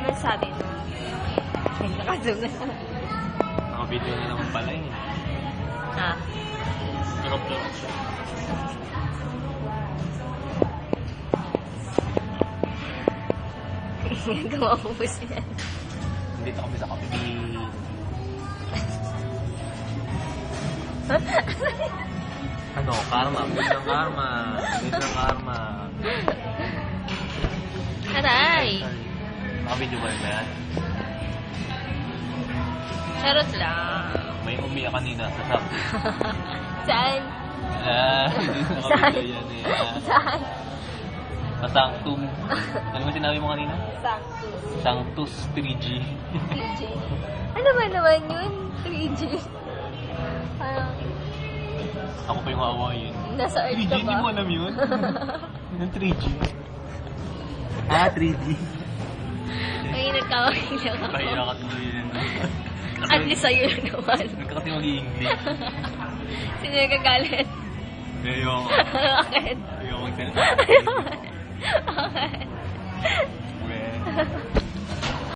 naman sabi mo? Nakasugat. Nakabito na naman pala yun. Ha? Turok-turok siya. Gumapupos yan. Dito kami sa kape. Ano? Karma. Bilis ng karma. Bilis ng karma. Aray! Naka-video ba yun yan? Charot lang. May umiyak kanina sa sabi. Saan? Naka-video yan eh. Saan? Sanctum. Ano ba sinabi mo kanina? Sanctus. Sanctus 3G. 3G. Ano ba naman yun? 3G. Parang, Ako pa yung aawayin. nasa earth 3G, ka hindi mo ba? alam yun? Yung 3G. 3D. May nagkawin lang ako. Pahira ka tuloy yun. At least sa'yo lang naman. Hindi ka kasi mag-i-English. Sino nagkagalit? Ayoko. Bakit? Ayoko magsalita. Bakit? Well.